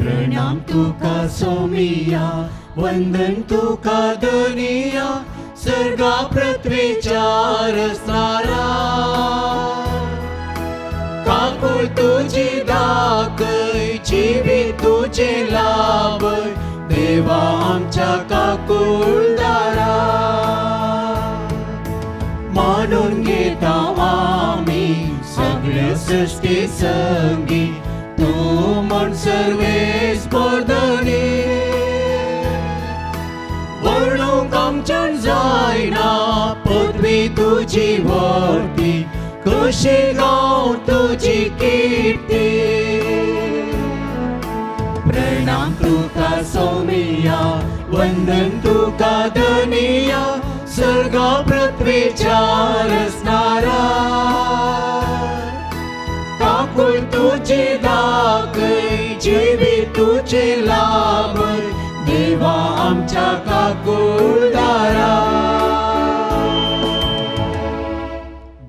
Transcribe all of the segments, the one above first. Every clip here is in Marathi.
प्रणाम तुका सोमिया, वंदन तुका दुनिया, सर्गा पृथ्वीच्या रचणारा. काकूळ तुझी दाखय, जिवीत तुझे लाभय, देवा आमच्या काकुळदारा. मानून घेता आम्ही सगळ्या सृष्टी संगी, तू म्हण सर्वेस बर्धनी. वर्णूंक आमच्यान जायना पदवी तुझी व्हरती, कशी गाव तुझी कीर्ती. प्रणाम तुका सोमिया, वंदन तुका दुनिया, सर्गा पृथ्वीच्या रचणारा. काकूळ तुझी दाखय, जिवीत तुझे लाभय, देवा आमच्या काकुळदारा.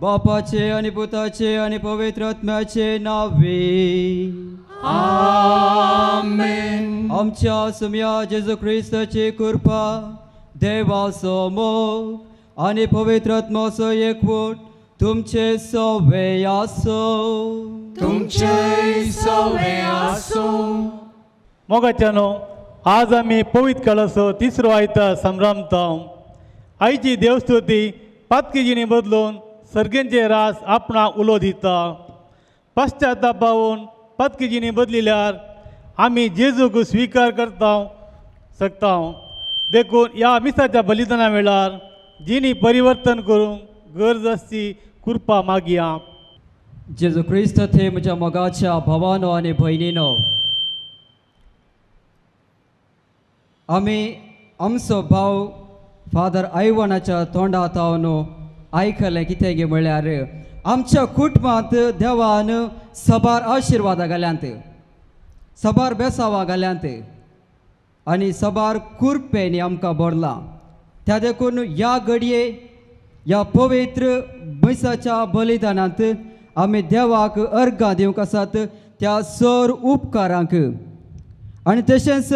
बापाचे आणि पुताचे आणि पवित्र आत्म्याचे नावे. आमेन. आमच्या सुम्या जेजू ख्रिस्ताची कृपा, देवाचो मोग आणि पवित्र आत्म्याचो एकवट तुमचे सवे आसो. तुमचे सवे आसो. मोगाच्यानो, आज आम्ही पवित्र काळाचो तिसरो आयतार संभ्रमतां. आयची देवस्तुती पातकीजीनी बदलून सर्गेंचे रास आपणा उलो दिता. पश्चाताप पावून पातकीजीनी बदलिल्यार आमी जेजूक स्वीकार करता शकता. देखून ह्या मिसाच्या बलिदाना वेळार जिनी परिवर्तन करूंक गरज आसची कृपा मागया. जेजू ख्रिस्त थे म्हज्या मोगाच्या भावानो आनी भयणीनो, आमी आमचो भाव फादर आयवनाच्या तोंडातावन आयकलें कितें गे म्हळ्यार आमच्या कुटुंबांत देवान सबार आशिर्वादा घाल्यांत, सबार बेसांवां घाल्यांत आनी सबार कुरपेंनी आमकां भरलां. त्या देखून ह्या घडये ह्या पवित्र मिसाच्या बलिदानांत आमी देवाक अर्गां दिवंक आसात त्या सर उपकारांक. आनी तशेंच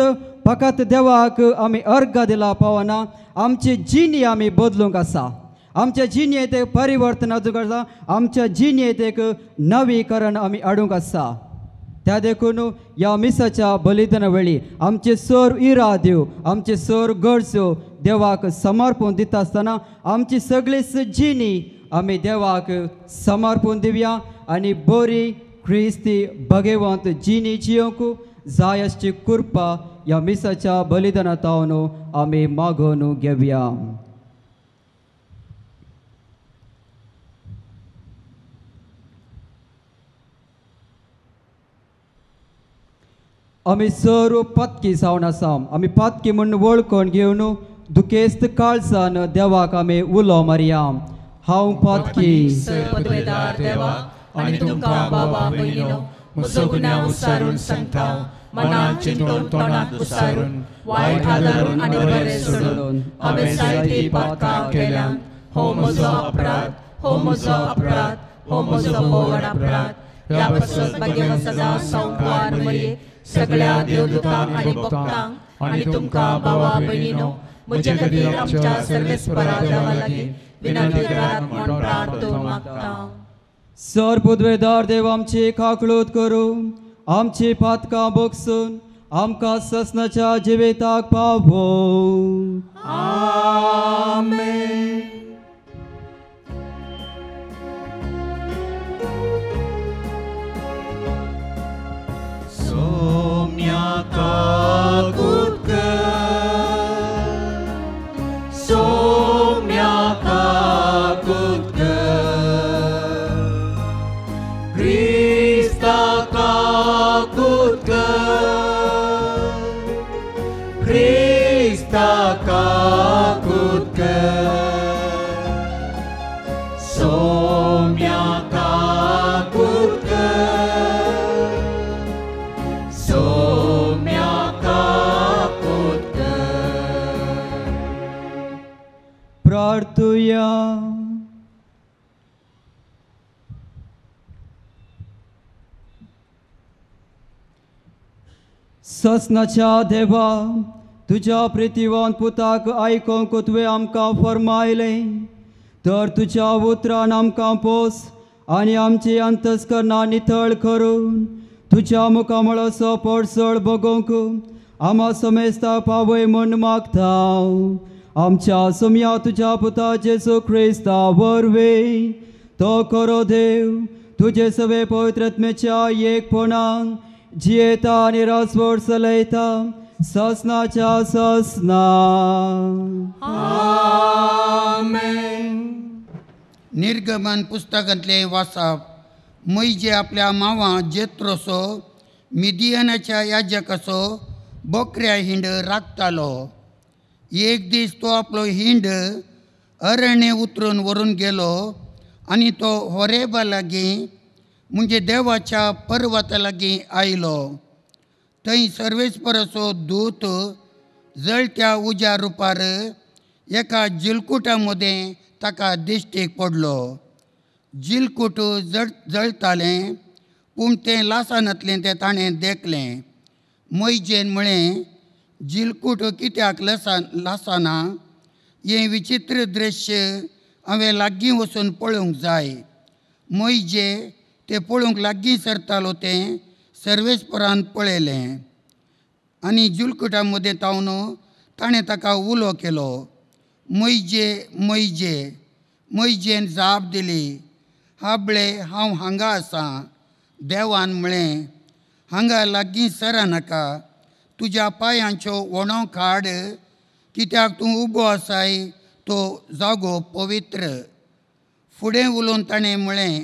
फकत देवाक आमी अर्गां दिला पावना, आमची जिणी आमी बदलूंक आसा. आमच्या जिणेंत एक परिवर्तन हाडूंक आसा, आमच्या जिणेंत एक नवीकरण आमी हाडूंक आसा. त्या देखून ह्या मिसाच्या बलिदाना वेळी आमचे सर इराद्यो, आमचे सर गरजो देवाक समर्पण दिता आसतना आमची सगळीच जिणी आमी देवाक समर्पण दिवया आनी बरी ख्रिस्ती भगवंत जिणी जियोंक जाय अशी कृपा ह्या मिसाच्या बलिदानांतावन आमी मागून घेवया. आमी सर्व पातकी जावन आसा. आमी पातकी म्हूण वळखून घेवन दुखेस्त काळजान देवाक आमी उलो मारया. हांव पातकी पदवेदार देवा आनी तुमकां बाबा भयणीनो, म्हजो गुन्यांव उसारून सांगता. मनांत चिंतून तोंडांत उसारून वायट आदारून आनी बरें सोडून हांवें जायतीं पातकां केल्यात. हो म्हजो अपराध, हो म्हजो अपराध, हो म्हजो व्हड अपराध. ह्या पासून भाग्यवान सदां संवकार मये सगळ्या देवदूतांक आनी भक्तांक आनी तुमकां बाबा भयणीनो, म्हजे खातीर आमच्या सर्वेस्परा देवा लागीं विनंती करात म्हूण प्रार्थना मागता. सर पदवेदार देव आमची काकळूत करून आमची पातकां बगसून आमकां ससनाच्या जिविताक पावो. आमेन. सोम्या काकूत कर, सोम्या काकूत कर, ख्रिस्ता काकूत कर, ख्रिस्ता काकूत कर, सोम्या काकूत कर, सोम्या काकूत कर. प्रार्थुया. ससनाच्या देवा तुझ्या प्रितीवान पुताक आयकोंक तुवें आमकां फरमायलें तर तुझ्या उतरान आमकां पोस आनी आमची अंतस्करणां नितळ करून तुझ्या मुखामळाचो पडसळ बगोवंक आमा समेस्ता पावय म्हूण मागता आमच्या सुमया तुझ्या पुता जेजू क्रिस्ता वरवीं तो खरो देव तुझे सवे पवित्रत्मेच्या एकपणान जियेता आनी रासवड चलयता ससनाच्या ससना निर्गमन पुस्तकांतले वाचप मोइजे आपल्या मावा जेत्रोसो मिदियनाच्या याजकाचो बोकऱ्या हिंड राखतालो. एक दीस तो आपलो हिंड अरण्य उतरून व्हरून गेलो आनी तो होरेबा लागीं म्हणजे देवाच्या पर्वता लागीं आयलो. थंय सर्वेस्पराचो दूत जळत्या उज्या रुपार एका जिलकुटा मदें ताका दिश्टीक पडलो. जिलकूट जळतालें पूण तें लासानांतलें तें ताणें देखलें. मोइजेन म्हळें जिलकूट कित्याक लासाना हें विचित्र दृश्य हांवें लागीं वचून पळोवंक जाय. मोइजे तें पळोवंक लागीं सरतालो तें सर्वेस्परान पळयलें आनी जिलकुटा मदें तावन ताणें ताका उलो केलो. मोइजे मोइजे. मोइजेन जाप दिली हाबळे हांव हांगा आसां. देवान म्हळें हांगा लागीं सरा नाका तुज्या पांयांचो वणो काड कित्याक तूं उबो आसाय तो जागो पवित्र. फुडें उलोवन ताणें म्हळें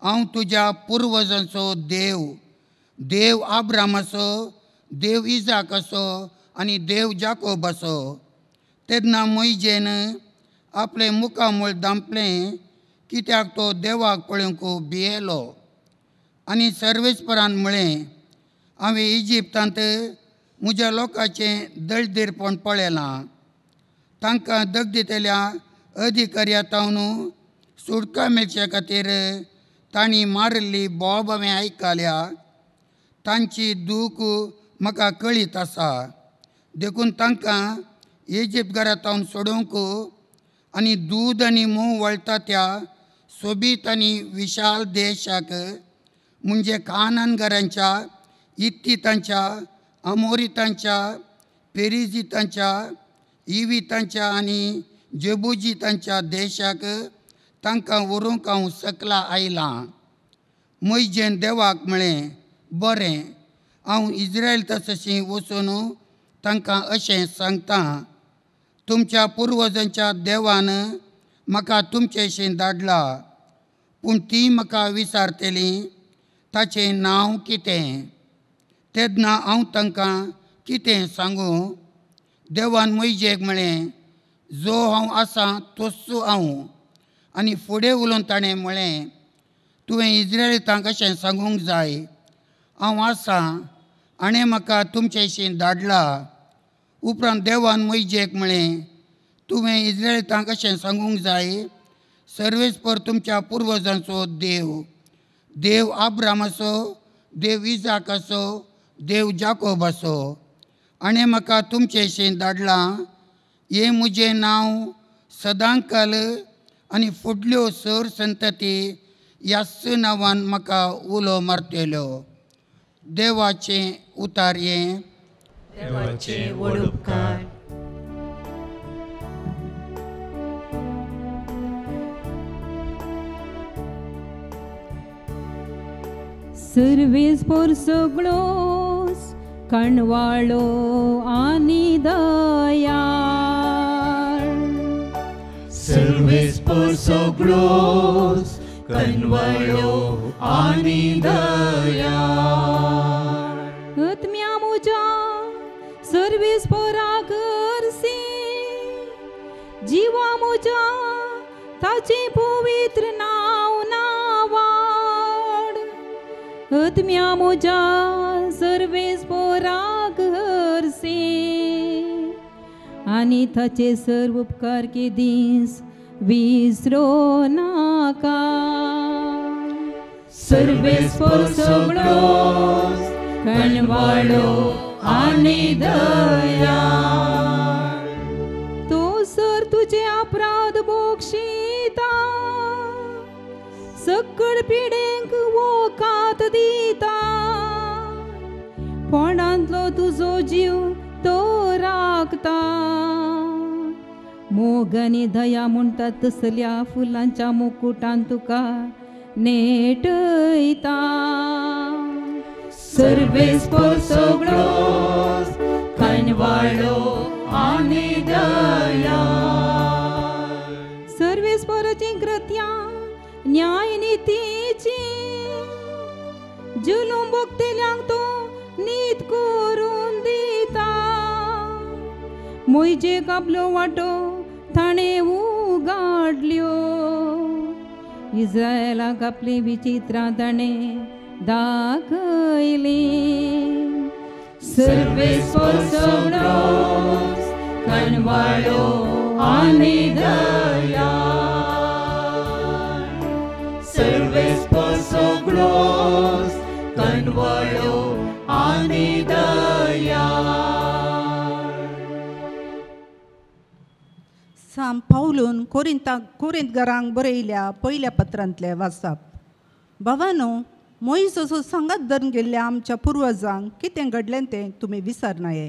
हांव तुज्या पुर्वजांचो देव, देव आब्रामाचो, देव इजाकाचो आनी देव जाकोबाचो. तेन्ना मोइजेन आपलें मुखामळ दांपलें कित्याक तो देवाक पळोवंक भियेलो. आनी सर्वेस्परान म्हळें हांवें इजिप्तांत म्हज्या लोकांचें दळदिरपण पळयलां. तांकां दगदितेल्या अधिकाऱ्यातावन सुटका मेळचे खातीर तांणी मारिल्ली बोवाभावें आयकल्या. तांची दूख म्हाका कळीत आसा. देखून तांकां इजिप्त घरांतावन सोडूंक आनी दूद आनी मोव वळटा त्या सोबीत आनी विशाल देशाक म्हणजे कानानगरांच्या, इत्तितांच्या, अमोरितांच्या, पेरिजितांच्या, इवितांच्या आनी जेबुजितांच्या देशाक तांकां व्हरूंक हांव सकला आयलां. मोइजेन देवाक म्हळें बरें हांव इस्रायल तशें वचून तांकां अशें सांगतां तुमच्या पुर्वजांच्या देवान म्हाका तुमचेशीं धाडलां. पूण तीं म्हाका विचारतलीं ताचें नांव कितें. तेन्ना हांव तांकां कितें सांगूं. देवान मोइजेक म्हळें जो हांव आसां तोच हांव. आनी फुडें उलोवन ताणें म्हळें तुवें इस्रायलितांक अशें सांगूंक जाय हांव आसां आणे म्हाका तुमचेशीं धाडलां. उपरांत देवान मोइजेक म्हळें तुवें इस्रायलितांक अशें सांगूंक जाय सर्वेस्पर तुमच्या पुर्वजांचो देव, देव आब्रामाचो, देव इजाकाचो, देव जाकोबाचो आणे म्हाका तुमचेशीं धाडलां. हें म्हजें नांव सदांकाल आनी फुडल्यो सर संतती ह्याच नांवान म्हाका उलो मारतल्यो. देवाचें उतार हें. देवाचे व्हड उपकार. सर्वेस्पर सगळोस कणवाळो आनी दयाळ. सर्वेस्पर सगळोस कणवाळो आनी दयाळ. आत्म्या म्हज्या सर्वेस्पराक हरसी जिवा म्हज्या ताचें पवित्र नांव नावाड. आत्म्या म्हज्या सर्वेस्पराक हरसी आनी ताचे सर्व उपकार के दीस विसरो नाका. सर्वेस्पर सगळोस कणवाळो आनी दया तो सर तुझे अपराध बोक्षिता सकळ पिडेंक वोकात दिता पोंडांतलो तुजो जीव तो राखता मोगनी दया म्हणटा तसल्या फुलांच्या मुकुटान तुका नेटयता सर्वेस्पर सगळोस कणवाळो आनी दया सर्वेस्पराची कृत्या न्याय नितीची जुलूम भोगतेल्यांक तो नीत करून दिता मोइजेक आपलो वाटो ताणें उगाडल्यो इस्रायेलाक आपली विचित्रां ताणें दाखयली सर्वेस्पर सगळोस कणवाळो आनी दया सर्वेस्पर सगळोस कणवाळो आनी दया साम पावलून कोरिंतकारांक बरयल्या पयल्या पत्रांतले वाचप भावानो मोइसेचो संगात धरून गेल्ल्या आमच्या पुर्वजांक कितें घडलें तें तुमी विसरनाये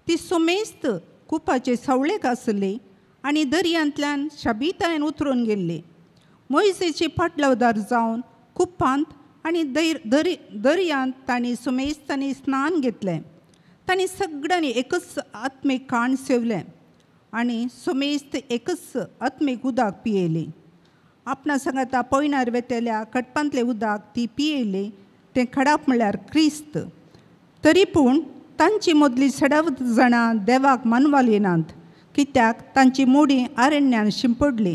ती सुमेस्त कुपाचे सवळेक आसली आनी दर्यांतल्यान शाबितायेन उतरून गेल्ली मोइसेची फाटलावदार जावन कुप्पांत आनी दर्यांत तांणी सुमेस्तांनी स्नान घेतलें तांणी सगळ्यांनी एकच आत्मीक काण सेवलें आनी सुमेस्त एकच आत्मीक उदक पियेली आपणा सांगता पयणार वेतेल्या कडपांतलें उदक ती पियेली तें खडाप म्हळ्यार क्रिस्त तरी पूण तांची मदली 60 जाणां देवाक मानवालिनांत कित्याक तांची मोडी आरण्यांत शिंपडली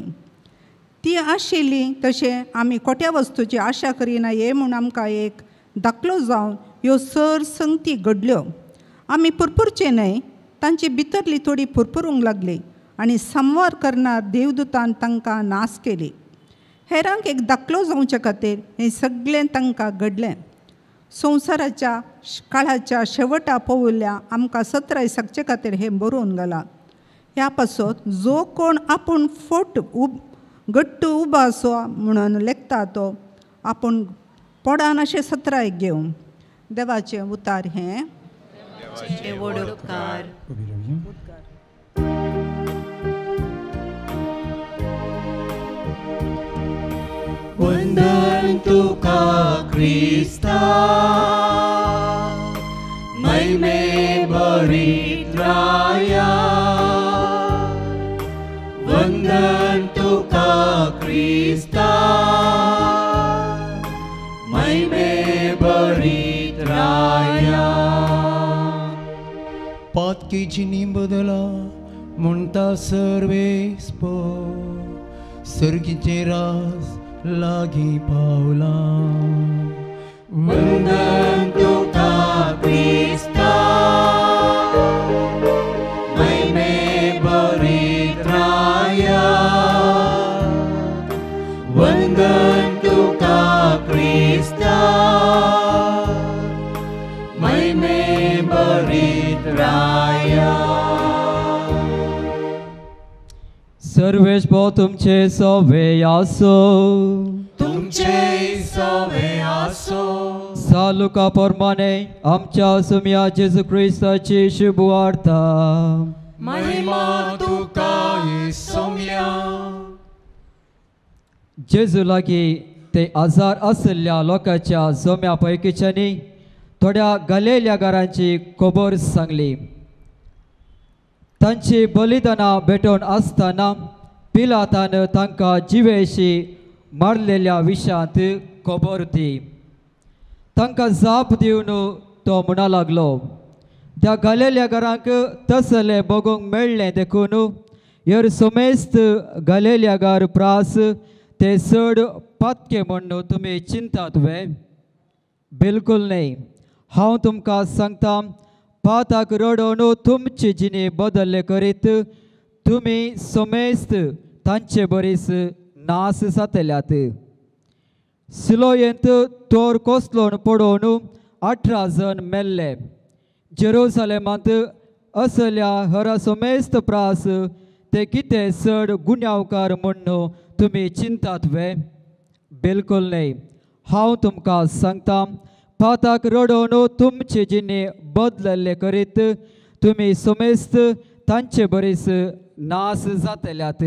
ती आशिल्ली तशें आमी कोट्या वस्तूची आशा करिनाये म्हूण आमकां एक दाखलो जावन ह्यो सर संगती घडल्यो आमी पुरपुरचे न्हय तांची भितरली थोडी पुरपुरूंक लागली आनी संवार करनार देवदूतान तांकां नास केली हेरांक एक दाखलो जावचे खातीर हें सगळें तांकां घडलें संवसाराच्या काळाच्या शेवटा पवल्या आमकां 17 दिसाचे खातीर हें बरोवन घाला ह्या पासत जो कोण आपूण फोट घट्ट उबो आसो म्हणून लेखता तो आपूण पोडान अशें 17 घेवं देवाचें उतार हें वंदन तुका क्रिस्ता महिमे भरीत राया वंदन तुका क्रिस्ता महिमे भरीत राया पातकी जिनी बदला म्हणटा सर्वेस्पो सर्गीचे रास लागी पावला वंदन तुका क्रिस्ता महिमे भरीत राया वंदन तुका क्रिस्ता महिमे भरीत राया सर्वेस्पो तुमचे सवे आसो तुमचे सवे आसो सालुका प्रमाणे आमच्या सुम्या जेजू ख्रिस्ताची शुभ वार्ता महिमा तुका येसुम्या जेजू लागीं ते आजार आसल्या लोकांच्या जोम्या पैकीच्यांनी थोड्या गालेल्या घरांची खबर सांगली तांची बलिदानां भेटोवन आसतना पिलातान तांकां जिवेशी मारलेल्या विशांत खबर दी तांकां जाप दिवन तो म्हणा लागलो त्या गालेल्या घरांक तसले बगूंक मेळ्ळें देखून ह्यर समेस्त गालेल्या घर प्रास ते चड पातके म्हण तुमी चिंतात वे बिलकुल न्ही हांव तुमकां सांगता पाताक रडोवन तुमची जिणी बदल्ले करीत तुमी समेस्त तांचे बरीस नास जातल्यात सिलोयेंत तोर कोसलोन पडोवन 18 जण मेल्ले. जेरुसलेमांत असल्या हरा सोमेस्त प्रास ते कितें चड गुन्यांवकार म्हणून तुमी चिंतात वे? बिलकुल न्ही. हांव तुमकां सांगता, पाताक रडोवन तुमचे जिणे बदलले करीत तुमी सोमेस्त तांचे बरीस नास जातल्यात.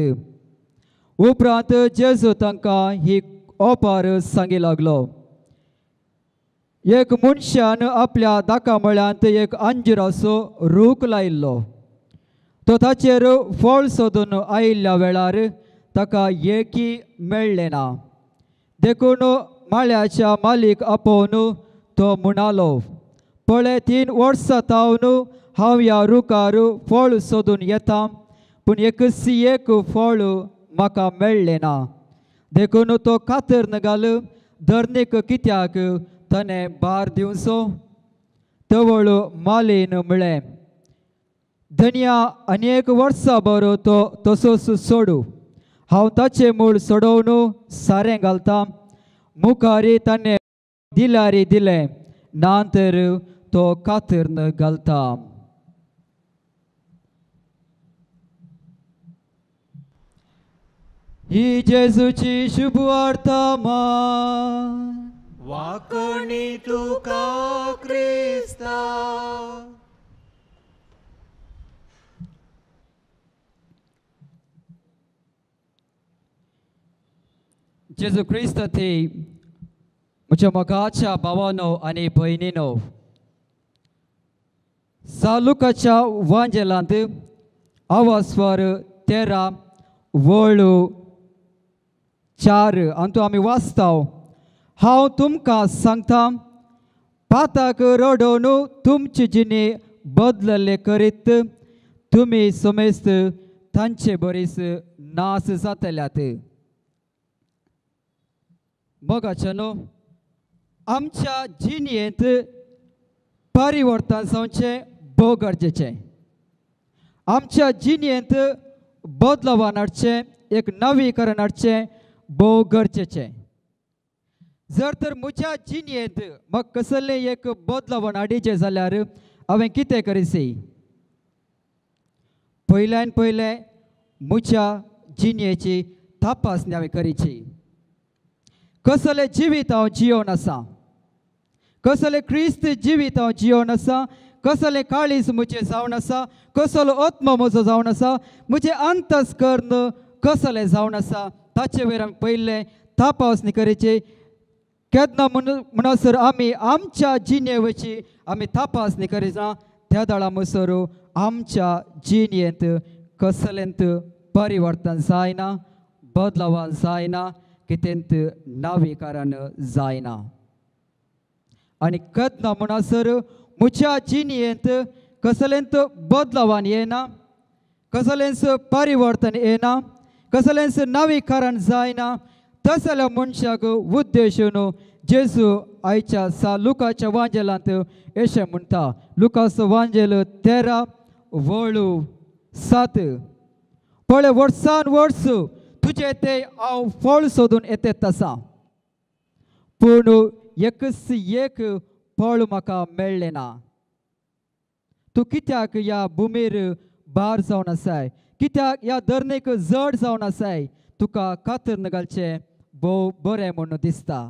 उपरांत जेजू तांकां ही ओपार सांगी लागलो. एक मनशान आपल्या दाकामळ्यांत एक अंजिराचो रूख लायिल्लो. तो ताचेर फळ सोदून आयिल्ल्या वेळार ताका एकय मेळ्ळें ना. देखून माळ्याच्या मालीक आपोवन तो म्हणालो, पळय 3 वर्सां तावन हांव ह्या रुखार फळ सोदून येता, पूण एकसी एक फळ म्हाका मेळ्ळें ना. देखून तो कातर घाल, धरणीक कित्याक ताणें भार दिवचो? तवळ मालीन म्हळें, धन्या आनी 1 वर्साभर तो तसोच सोडू. हांव ताचें मूळ सोडोवन सारें घालता. मुखारी ताणें दिल्यारी दिलें, नांतर तो कातर घालता. ही जेजूची शुभ वार्ता मान. वाकणी तुका क्रिस्ता. जेजू क्रिस्त थी म्हज्या मोगाच्या भावानो आनी भयणीनो, लुकाच्या वांजेलांत आवास्वर 13 वळू 4 हातूंत आमी वाचताव, हांव तुमकां सांगता, पाताक रडोवन तुमचे जिणे बदलले करीत तुमी सोमेस्त तांचे बरीस नास जातल्यात. मोगाच्यानो, आमच्या जिणेंत परिवर्तन जावचें भोव गरजेचें. आमच्या जिणेंत बदलाव हाडचें, एक नवीकरण हाडचें भोव गरजेचें. जर तर म्हज्या जिणेंत म्हाका कसलें एक बदलाव हाडिचें जाल्यार हांवें कितें करीसी? पयल्यान पयलें म्हज्या जिणेची तपासणी हांवें करीची. कसलें जिवीत हांव जियोन आसा? कसलें क्रिस्त जिवीत हांव जियोन आसा? कसलें काळीज म्हजें जावन आसा? कसलो आत्मा म्हजो जावन आसा? म्हजें अंतस्करण कसलें जावन आसा? ताचे वयर आमी पयलें तपासणी करीची. केन्ना म्हणसर आमी आमच्या जिणेवची आमी तपासणी करिना, त्या दाळा म्हणसर आमच्या जिणेंत कसलेंत परिवर्तन जायना, बदलाव जायना, कितेंत नवीकरण जायना. आनी केन्ना म्हणसर म्हज्या जिणेंत कसलेंत बदलावान येना, कसलेंच परिवर्तन येना, कसलेंच नवीकरण जायना, तस जाल्यार मनशाक उद्देशून जेजू आयच्या लुकाच्या वांजेलांत अशें म्हणटा. लुकाचो वांजेल 13 वळू 7, पळय वर्सान वर्स तुजे ते हांव फळ सोदून येतेत आसा, पूण एकच एक फळ म्हाका मेळ्ळें ना. तूं कित्याक ह्या भुमीर भार जावन आसाय? कित्याक ह्या धरणीक जड जावन आसाय? तुका कातर घालचें भोव बरें म्हणून दिसता.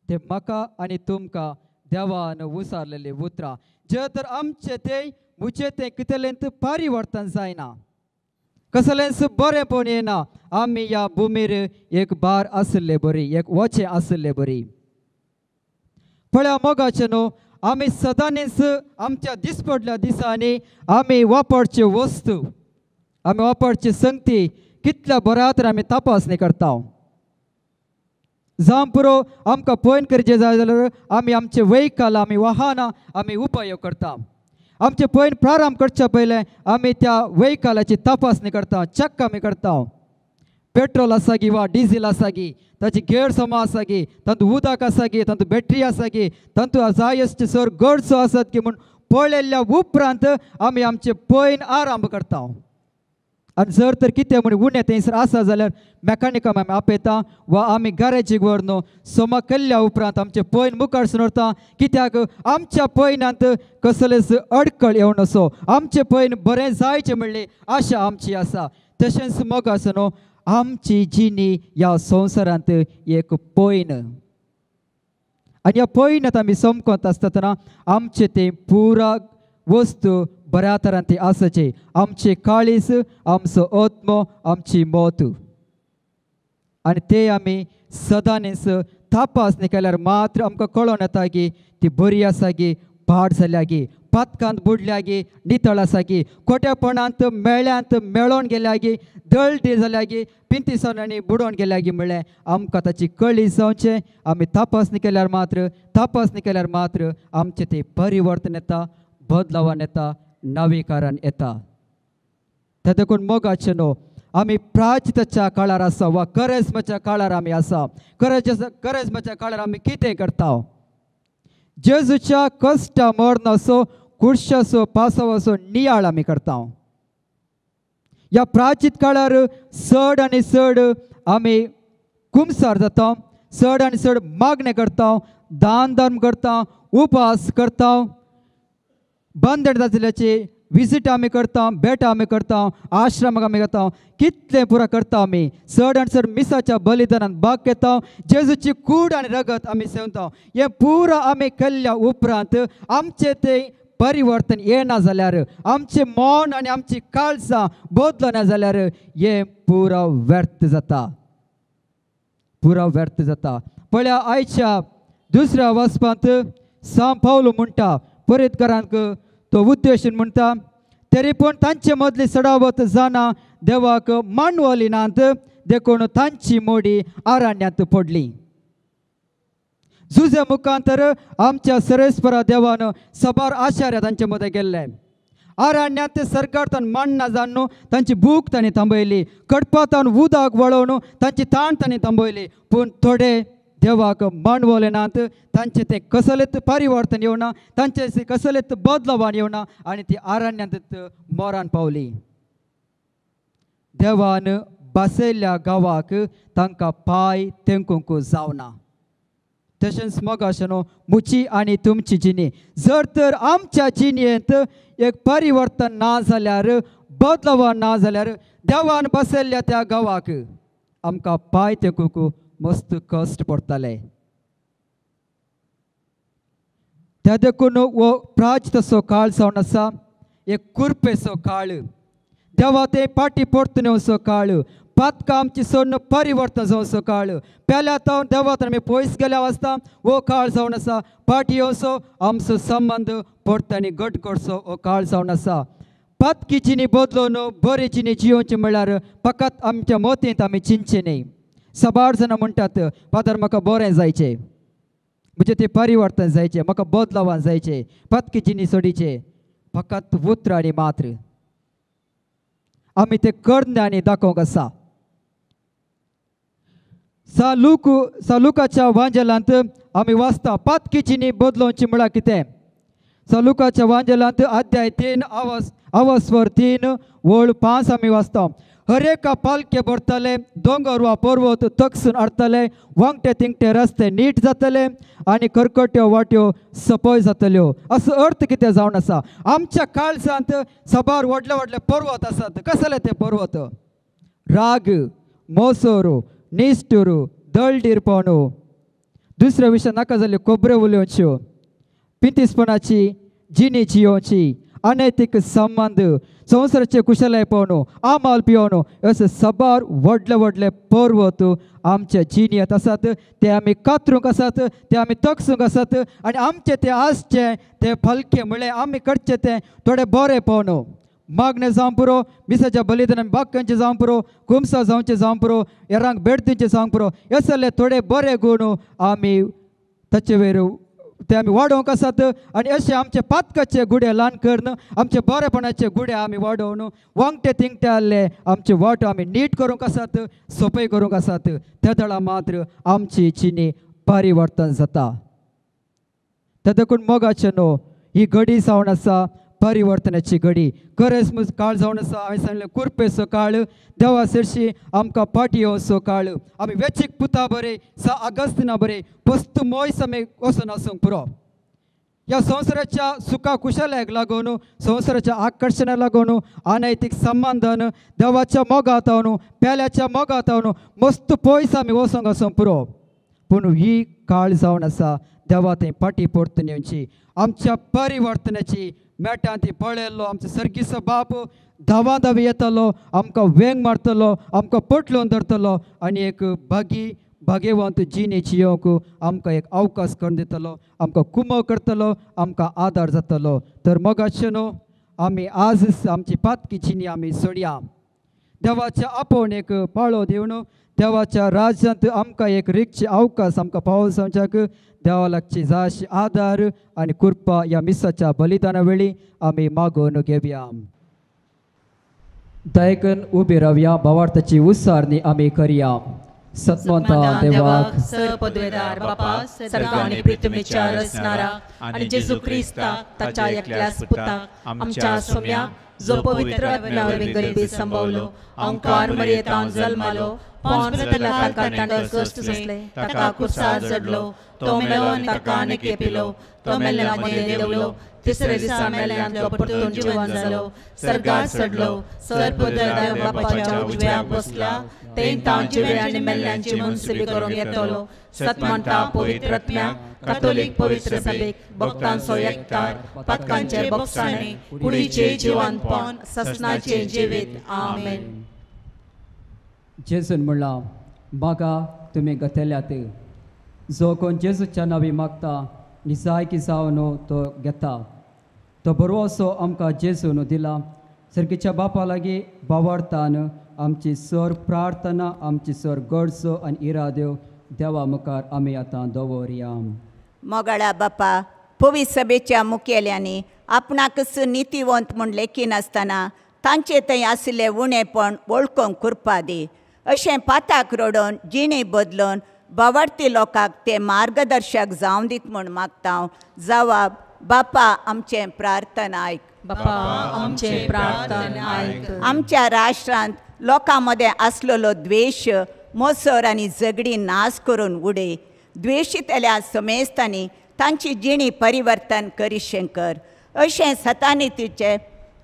ते म्हाका आनी तुमकां देवान उसारलेली उतरां. जे तर आमचे ते म्हजें तें कितलेंत परिवर्तन जायना, कसलेंच बरेंपण येना, आमी ह्या भुमीर एक भार आसले बरी, एक वचें आसले बरी. पळया मोगाचे न्हू, आमी सदांच आमच्या दिसपडल्या दिसांनी आमी वापरच्यो वस्तू, आमी वापरच्यो संगती कितल्या बऱ्या तर आमी तपासणी करता. जावं पुरो आमकां पयन करचें जाय जाल्यार आमी आमचे वेहिकल, आमी वाहनां आमी उपयोग करता. आमचे पयन प्रारंभ करचे पयलें आमी त्या वेहिकलाची तपासणी करता, चॅक आमी करता. पेट्रोल आसा गी वा डिझेल आसा गी, ताची गैरसमा आसा गी, तातूंत उदक आसा गी, तातूंत बॅटरी आसा गी, तातूंत जाय अशें सर गरजो आसात की म्हूण पळयल्ल्या उपरांत आमी आमचे पयन आरंभ करता. आनी जर तर कितें म्हण उणें थंयसर आसा जाल्यार मॅकॅनिकाक आमी आपयता वा आमी गॅरेजीक व्हरून सोमा केल्ल्या उपरांत आमचे पयन मुखार सरता कित्याक आमच्या पयनांत कसलेच अडखळ येवं नसो आमचे पयन बरें जायचें म्हणली आशा आमची आसा तशेंच मोग आसा न्हू आमची जिणी ह्या संवसारांत एक पयन आनी ह्या पयनांत आमी समकोत आसतना आमचे ते पुरा वस्तू बऱ्या तरान ती आसचे आमचे काळीस आमचो आत्मो आमची मोत आनी ते आमी सदांच तपासणी केल्यार मात्र आमकां कळोन येता की ती बरी आसा की पाड जाल्या की पातकांत बुडल्या गी नितळ आसा की खोटेपणांत मेळ्यांत मेळोन गेल्या गी दळटी जाल्या की पिंतीसांनी बुडोवन गेल्या गी म्हणलें आमकां ताची कळी जावचें आमी तपासणी केल्यार मात्र आमचें तें परिवर्तन येता बदलावन येता नवीकरण येता त्या देखून मोगाचें न्हू आमी प्राचिताच्या काळार आसा वा करेस्माच्या काळार आमी आसा करेस्माच्या काळार आमी कितें करता जेजूच्या कश्टा मरणाचो कुडशाचो पासवाचो नियाळ आमी करता ह्या प्राचीत काळार चड आनी चड आमी कुमसार जाता चड आनी चड मागणे करता दान धर्म करता उपास करता बंदड जातल्याची विजीट आमी करता भेट आमी करता आश्रमाक आमी करता कितलें पुरा करता आमी चड आनी चड मिसाच्या बलिदानांत भाग घेता जेजूची कूड आनी रगत आमी सेवता हें पुरा आमी केल्ल्या उपरांत आमचें तें परिवर्तन येना जाल्यार आमचें मन आनी आमची काळजां बदलना जाल्यार हें पुरा व्यर्थ जाता पळया आयच्या दुसऱ्या वचपांत सांत पावलो म्हणटा परीतकारांक तो उद्देशून म्हणटा तरी पूण तांचे मदली सडावत जाना देवाक मानवलिनांत देखून तांची मोडी आरण्यांत पडली झुजे मुखांतर आमच्या सरेस्परा देवान सबार आचार्य तांचे मदें गेल्ले आरण्यांत ते सरकारतान मान्ना जावन तांची भूक तांणी थांबयली कडपातान उदक वळोवन तांची ताण तांणी थांबयली पूण थोडे देवाक मानवलेनात तांचे ते कसलेच परिवर्तन येवना तांचे कसलेच बदलावान येवना आनी ती आरण्यांत मोरान पावली देवान बसयल्ल्या गांवाक तांकां पांय तेंकूंक जावना तशेंच मोगाशें न्हू मुची आनी तुमची जिणी जर तर आमच्या जिणयेंत एक परिवर्तन ना जाल्यार बदलाव ना जाल्यार देवान बसयल्ल्या त्या गांवाक आमकां पांय तेंकूंक मस्त कश्ट पडटले त्या देखून हो प्राचीतसो काळ जावन आसा एक कुरपेचो काळ देवा ते पाटी परतून येवचो काळ पातकां आमची सोडून परिवर्तन जावचो काळ पेल्या तावन देवात आमी पयस गेल्या वाजता हो काळ जावन आसा पाटी येवचो आमचो संबंध परतांनी घट करचो हो काळ जावन आसा पातकी जिणी बदलून बरी जिणी जियोवची म्हळ्यार फकत आमच्या मोतींत आमी चिंतचे न्ही सबार जाणां म्हणटात फादर म्हाका बरें जायचें म्हणजे ते परिवर्तन जायचें म्हाका बदलावान जायचें पातकी जिणी सोडीचे फकत उतर आनी मात्र आमी ते कर्ण्यांनी दाखोवंक आसा सालुकाच्या वांजेलांत आमी वाचता पातकी जिणी बदलोवची म्हळ्यार कितें सालुकाच्या वांजेलांत अध्याय 3 अवस्वर 3 वळ 5 आमी वाचता हरेका पालखे भरतले दोंगर वा पर्वत तगसून हाडटले वांगटे तिंगटे रस्ते नीट जातले आनी कर्कट्यो वाट्यो सपय जातल्यो असो अर्थ कितें जावन आसा आमच्या काळजांत सबार व्हडले व्हडले पर्वत आसात कसले ते पर्वत राग मोसोर निश्ठूर दळडीरपण दुसरे विशय नाका जाल्यो खोबऱ्यो उलोवच्यो पिंतीसपणाची जिणी जियोवची अनैतिक संबंध संवसाराचे कुशलायपण आमाल पिवण अशे सबार व्हडले व्हडले पर्वत आमच्या जिणयेंत आसात ते आमी कातरूंक आसात ते आमी तगसूंक आसात आनी आमचे ते आसचे ते फलके म्हळ्यार आमी करचे ते थोडे बरेपण मागणे जावं पुरो मिसाच्या बलिदानान बाक्यांचे जावं पुरो कुमसा जावचे जावं पुरो येरांक भेट दिवचे जावं पुरो हे सगळे थोडे बरे गुण आमी ताचे वयर ते आमी वाडोवंक आसात आनी अशें आमचे पातकाचे गुडे ल्हान करन आमचे बरेपणाचे गुडे आमी वाडोवन वांगटे तिंगटे आसले आमचे वाटो आमी नीट करूंक आसात सोंपय करूंक आसात त्या दळा मात्र आमची जिणी परिवर्तन जाता त्या देखून मोगाचें न्हू ही घडी जावन आसा परिवर्तनाची घडी खरेंच काळ जावन आसा. हांवें सांगलें कुरपेचो काळ देवा सरशी आमकां फाटी येवचो काळ. आमी वेचीक पुता बरे सा अगस्तिना बरे पोस्त मोयस आमी वचून आसूंक पुरो. ह्या संवसाराच्या सुखा कुशल्याक लागून संवसाराच्या आकर्शणाक लागून अनैतीक संबंधान देवाच्या मोगात हांव पेल्याच्या मोगात हांव मस्त पयस आमी वचोंक आसूंक पुरो. पूण ही काळ जावन आसा देवा थंय फाटी परतून येवची. आमच्या परिवर्तनाची मेटान ती पळयल्लो आमचो सर्गीचो बाप धांवा धावी येतलो आमकां वेंग मारतलो आमकां पटलून धरतलो आनी एक भाग्यवंत जिणे जियोंक आमकां एक अवकाश करून दितलो आमकां कुमो करतलो आमकां आदार जातलो. तर मोगाचे न्हू आमी आज आमची पातकी जिणी आमी सोडया. देवाच्या आपोवन एक पाळो दिवन देवाच्या राज्यांत आमकां एक रिकचे अवकाश आमकां पावसांच्याक देवा लागची जायशी आदार आनी कृपा ह्या मिसाच्या बलिदाना वेळी आमी मागून घेवया. दयेकन उबी रावया. भावार्थाची उसारणी आमी करया. सत्मंता देवाक पदवेदार बापा सर्ग आणि पृथ्वीच्या रचणारा आणि जेजू ख्रिस्ता ताच्या एकल्याच पुताक आमच्या सोम्या जो पवित्र आत्म्यावरवी गरिबी संभवलो ओंकार मरियेतान जल्मालो पोंच पिलातान कष्ट सोसले ताका कुर्सार जडलो तो मेलो आनी ताका आनीक पिलो तो मेल्ल्या मध्ये देवलो तिसरे दिसा मेल्ल्यान तो परतून जिवंत जालो सर्गार चडलो सर्पदवेदार बापाच्या उजव्याक बसला तें तांचे आनी मेल्ल्यांची मुनसिबी करूंक येतलो. सतमंता पवित्र आत्म्याक कॅथोलिक पवित्र सभेक भक्तांचो एकठार पातकांचे बक्षाणे कुडीचे जिवंतपण ससनाचे जिवीत. आमेन. जेजून म्हणला मागा तुमी घेतल्यात. जो कोण जेजूच्या नांवी मागता आनी जाय की जावन तो घेता तो बरो असो आमकां जेजून दिला. सर्गीच्या बापा लागीं भावार्थान आमची सर प्रार्थना आमची सर गरजो आनी इराद्यो देवा मुखार आमी आतां दवरया. मोगाळा बापा पवित्र सभेच्या मुखेल्यांनी आपणाकच नितीवंत म्हूण लेखी नासतना तांचे थंय आशिल्लें उणेपण वळखूंक कृपा दी. अशें पाताक रडोवन जिणे बदलून भावार्थी लोकांक ते मार्गदर्शक जावं दीत म्हूण मागता. जबाब बापा आमचें प्रार्थना आयक. बापा आमचें प्रार्थना आयक. आमच्या राष्ट्रांत लोकां मदें आसलेलो द्वेश मोसर आनी झगडी नाश करून उडय. द्वेशीतल्या समेस्तांनी तांची जिणी परिवर्तन करीशें कर. अशें सतानितीचे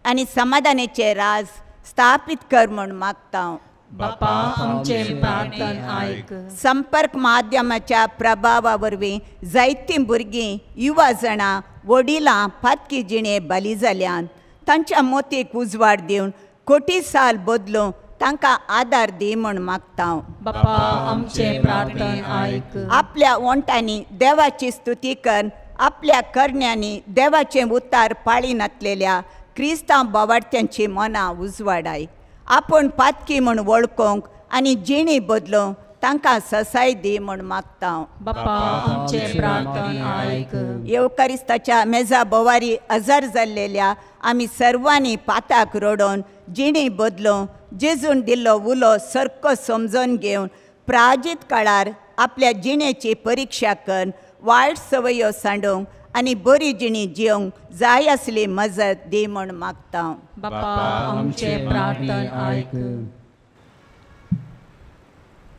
आनी समाधानाचे राज स्थापीत कर म्हूण मागता. बापा आमचें प्रार्थना आयक. संपर्क माध्यमाच्या प्रभावा वरवीं जायतीं भुरगीं युवा जाणां वडिलां पातकी जिणे बली जाल्यान तांच्या मोतीक उजवाड दिवन कोटी साल बदलून तांकां आदार दी म्हूण मागता. बापा आमचें प्रार्थना आयक. आपल्या ओंटांनी देवाची स्तुती कर. आपल्या करण्यांनी देवाचें उतार पाळी नातलेल्या क्रिस्तांव भावार्थ्यांची मनां उजवाडाय. आपूण पातकी म्हूण वळखूंक आनी जिणी बदलूंक तांकां ससाय दी म्हूण मागता. बापा आमचें प्रार्थना आयक. येवकारिस्ताच्या मेजा बोवारी हजर जाल्लेल्या आमी सर्वांनी पाताक रडोवन जिणी बदलूंक जेजून दिल्लो उलो सारको समजून घेवन प्राजीत काळार आपल्या जिणेची परिक्षा कर. वायट संवयो सांडूंक आनी बरी जिणी जियोंक जाय आसली मजत दी म्हूण मागता. बापा आमचें प्रार्थना आयक.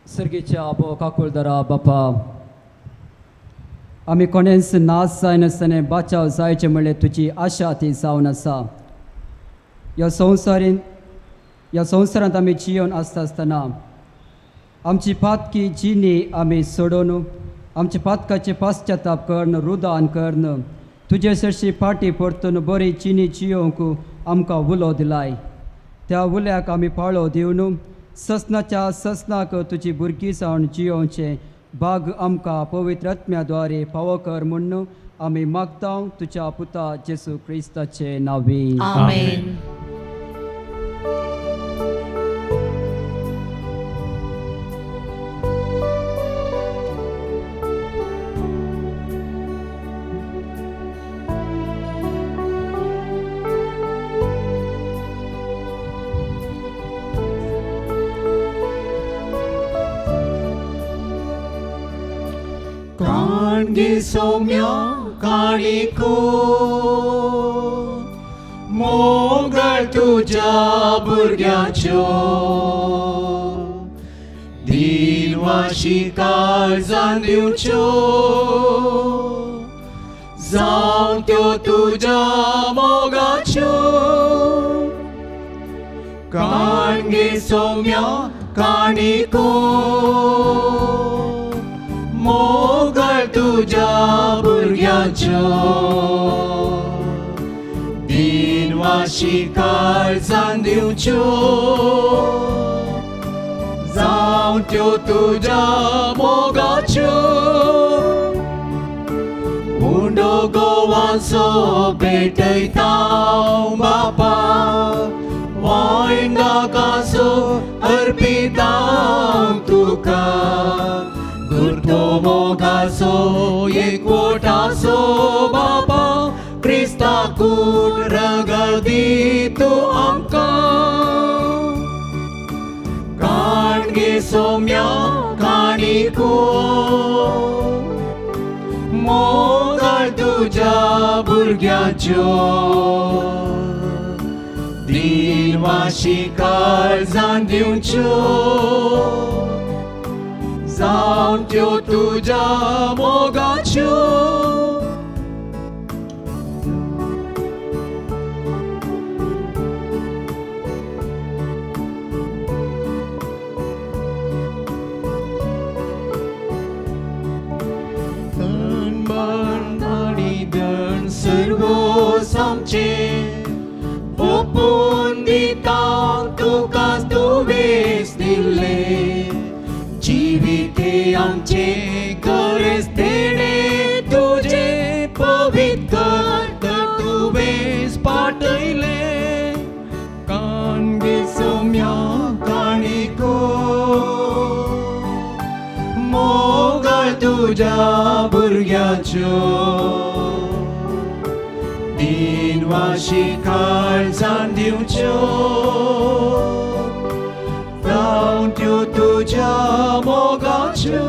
सर्गीच्या आबो काकुळदारा बापा आमी कोणेंच नाश जायनासतना बाचाव जायचे म्हणल्यार तुजी आशा ती जावन आसा. ह्या संवसारांत आमी जियोन आसतना आमची पातकी जिणी आमी सोडून आमच्या पातकाचे पाश्चाताप कर्ण रुदान कर्ण तुजे सरशी फाटी परतून बरी जिणी जियोंक आमकां उलो दिलाय. त्या उल्याक आमी पाळो दिवन ससनाच्या ससनाक तुजी भुरगीं जावन जियोवचें भाग आमकां पवित्र आत्म्याद्वारे फावो कर म्हूण आमी मागता तुज्या पुता जेजू क्रिस्ताचे नांवी. आमेन. काणगे सौम्या काळीको मोगळ तुझ्या भुरग्याच्यो दिनवाशी काळजान दिवच्यो जावं त्यो तुझ्या मोगाच्यो काणगे सौम्या काणिको मोगळ तुझ्या भुरग्याच्यो दिनवाशी काळजान दिवच्यो जावं त्यो तुझ्या मोगाच्यो हुंडो गोवाचो भेटयता बापा वायंडाकाचो अर्पिता तुका गुरतो मोगाचो एकवटाचो बापा क्रिस्ताकून रगदी तूं आमकां काणगे सौम्या काणिको मोगळ तुझ्या भुरग्याच्यो दिनवाशी काळजान दिवच्यो जावं त्यो तुझ्या मोगाच्यो सर्वोस आमचे ओपून दिता तुका तुवेंच दिल्ले जिविते आमचे गरज तेणे तुझे पवित्र कर तुवेंच पाठयले काणगे सौम्या काणिको मोगळ तुझ्या भुरग्याच्यो दिनवाशी काळजान दिवच्यो जावं त्यो तुझ्या मोगाच्यो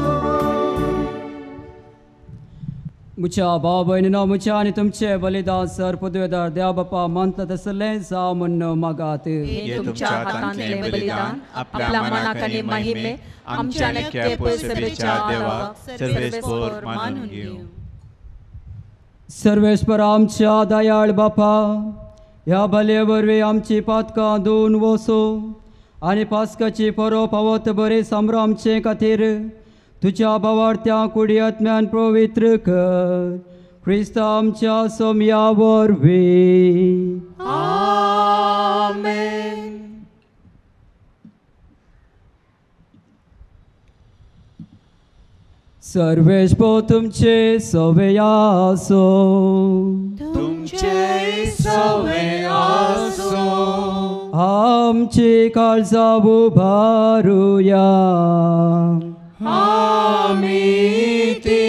मुच्या भाव भयणीनो मुच्या आनी तुमचे बलिदान सर पदवेदार देवा बापा मानता तसलें जावं म्हणून मागात हे तुमच्या हातांतले बलिदान आपल्या मनाक आनी महिमे आमच्या नित्य सभेच्या देवाक सर्वेस्पर मानून घेऊ सर्वेश्वर आमच्या दयाळ बापा ह्या भले वरवीं आमची पातकां धुवन वसो आनी पास्काची परो पावत बरे संभ्रामचे खातीर तुझ्या भावार्थ्या कुडी आत्म्यान पवित्र कर ख्रिस्त आमच्या सौम्या वरवीं आमेन सर्वेश्वर तुमचे सवे आसो तुमचे सवे आसो आमची काळजा उभारुया आमी ती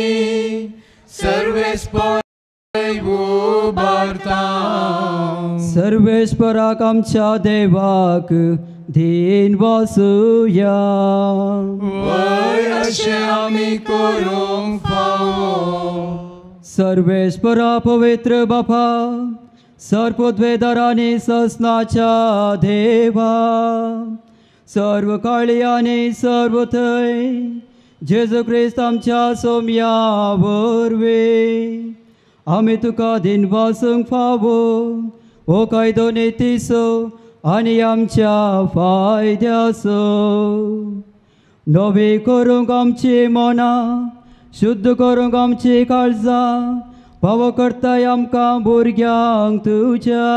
सर्वेस्पर उबारता सर्वेश्वराक आमच्या देवाक दिन वासुया वय अशें आमी करूंक फावो सर्वेश्वरा पवित्र बापा सर्पद्वेदारांनी ससनाच्या देवा सर्व काळी आनी सर्व थंय जेजू क्रिस्त आमच्या सौम्या वरवीं आमी तुका दिन वासूंक फावो हो कायदो नितीसो आनी आमच्या फायद्याचो नवी करूंक आमची मनां शुद्ध करूंक आमची काळजां फावो करताय आमकां भुरग्यांक तुज्या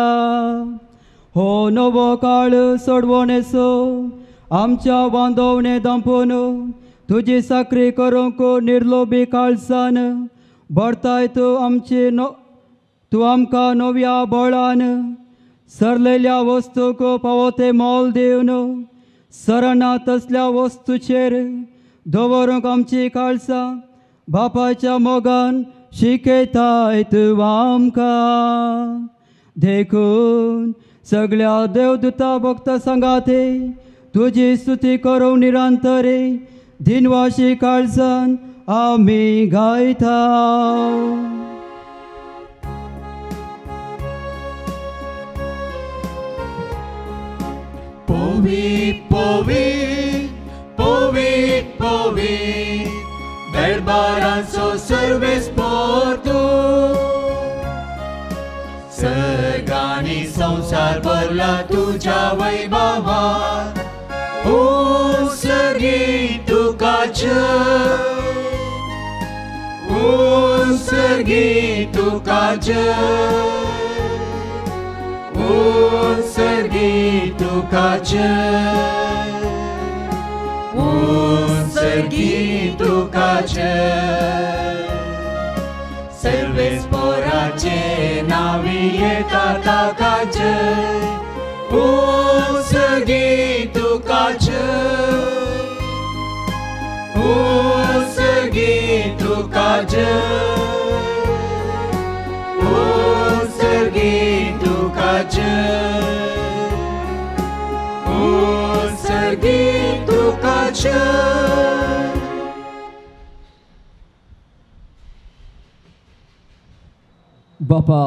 हो नवो काळ सोडवून येसो आमच्या बांदवणे दंपून तुजी साखरी करूंक निर्लोभी काळजान भरताय तूं आमकां नव्या बळान सरलेल्या वस्तूक पावते मोल दिवन सरना तसल्या वस्तूचेर दवरूंक आमची काळजां बापाच्या मोगान शिकयताय तूं आमकां देखून सगळ्या देवदूता भक्त संगाते तुजी स्तुती करूंक निरंतरे दिनवाशी काळजान आमी गायता Povit, povit, povit, povit, Belbaranso serves por tu. Sergani संसार भरला तुझ्या वैभवात, उत्सर्गी तुका जय, उत्सर्गी तुका जय, उत्सर्गी तुका जय, उत्सर्गी तुका जय. सर्वेस पोराचे नावी येता ताका जय, उत्सर्गी तुका जय, उत्सर्गी तुका जय, उत्सर्गी तुका जय, उत्सर्गी तुका जय. बापा,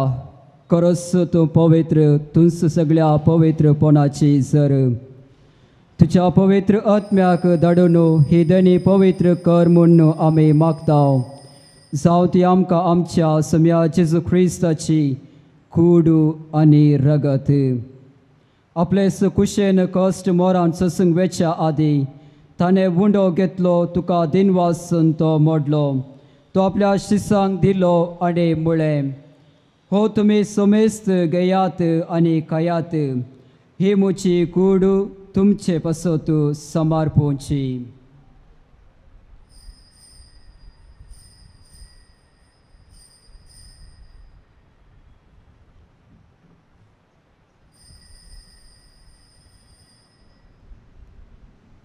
खरोच तूं पवित्र, तूंच सगळ्या पवित्रपणाची जर. तुझ्या पवित्र आत्म्याक धाडून ही दनी पवित्र कर म्हूण आमी मागताव. जावं ती आमकां आमच्या सम्या जेजू ख्रिस्ताची कूड आनी रगत. आपलेस कुशेन कश्ट मोरान ससूंक वेच्या आदी ताणें वुंडो घेतलो, तुका दिनवासून तो मोडलो. तो आपल्या शिसांक दिलो आनी म्हळें, हो तुमी समेस्त घेयात आनी खायात, ही म्हजी कूड तुमचे पासत समर्पूंची.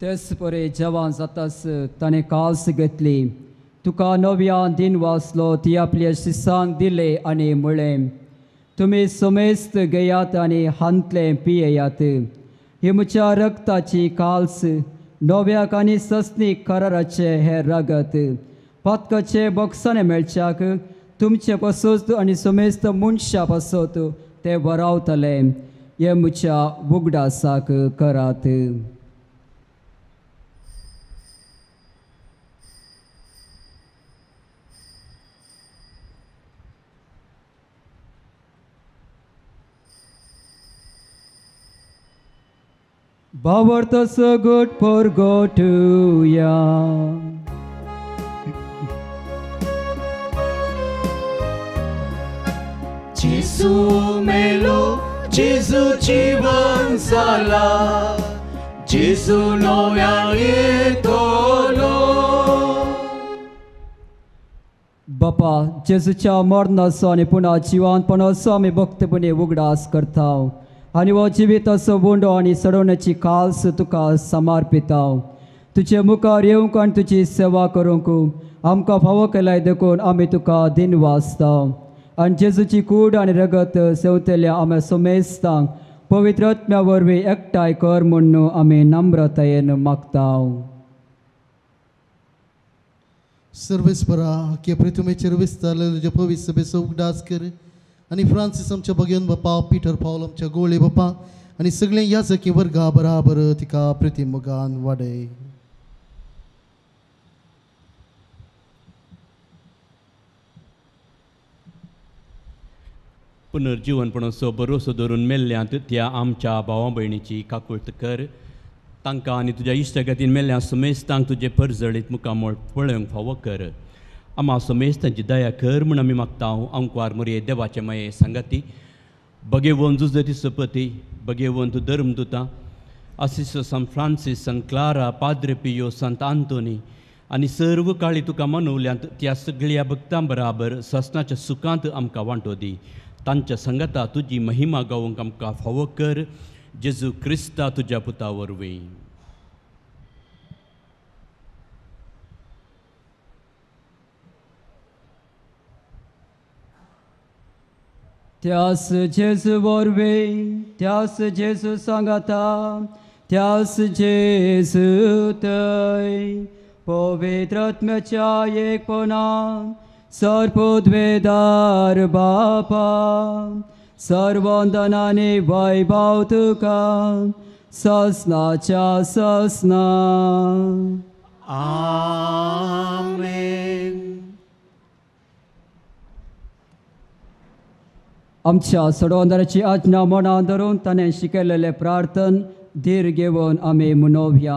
तेच परे जेवण जाताच ताणें कास घेतली, तुका नव्यान दिन वाचलो, ती आपल्या शिसांक दिले आनी म्हळें, तुमी समेस्त घेयात आनी हांतले पियेयात, ही म्हज्या रक्ताची काल्स, नव्याक आनी सस्नीक कराराचे हे रगत. पातकाचे बोगसाणे मेळच्याक तुमचे पासत आनी समेस्त मनशा पासत ते वरावतले. हे म्हज्या उगडासाक करात. Bavartas good por gotuya. Jesu melo, Jesu जीवन जाला, Jesu नव्या येतलो. बापा, जेजूच्या मरणाचो आनी पुन्हा जिवंतपणाचो आमी भक्तपणे उगडास करताव आनी हो जिविताचो वुंडो आनी सडोवण्याची काल्स तुका समर्पिताव. तुजे मुखार येवंक आनी तुजी सेवा करूंक आमकां फावो केल्याय देखून आमी तुका दिन वाचताव. आनी जेजूची कूड आनी रगत सेवतल्या आम्या समेस्तांक पवित्र आत्म्या वरवीं एकठांय कर म्हूण आमी नम्रतायेन मागताव. सर्वेस्परा के पृथ्वीचेर विस्तारलेले तुजे पवित्र सभेचो उगडास कर आनी फ्रांसीस आमच्या भगियन बापा, पिटर पावल आमच्या गोळे बापा आनी सगळे याजकी वर्गा बराबर तिका प्रतिमोगान वाडय. पुनर्जीवनपणाचो भरोसो धरून मेल्ल्यांत त्या आमच्या भावां भयणीची काकुळट कर. तांकां आनी तुज्या इश्टगतीन मेल्ल्या समेस्तांक तुजे परजळीत मुखामोळ पळोवंक फावो कर. आम्हा समेस्तांची दया कर म्हूण आमी मागतांव. अंकवार मोरये देवाचे माये सांगाती, भगेवन जुजती सपती, भगेवन तूं धर्मदुतां, असिसो सान फ्रांसीस, सान क्लारा, पाद्रे पियो, संत आंतोनी आनी सर्व काळी तुका मनवल्यांत त्या सगळ्या भक्तां बराबर ससनाच्या सुखांत आमकां वांटो दी. तांच्या संगता तुजी महिमा गावंक आमकां फावो कर. जेजू क्रिस्ता तुज्या पुता वरवीं. त्यास जेजू वरवीं, त्यास जेजू सांगाता, त्यास जेजू थंय पवित्र आत्म्याच्या एकपणान सर्पोद्वेदार बापा, सर्वंदनाने वैभव तुका ससनाच्या ससना. आमेन. आमच्या सडोंदराची आज्ञा मनात धरून ताणें शिकयलेले प्रार्थन धीर घेवन आमी मनोवया.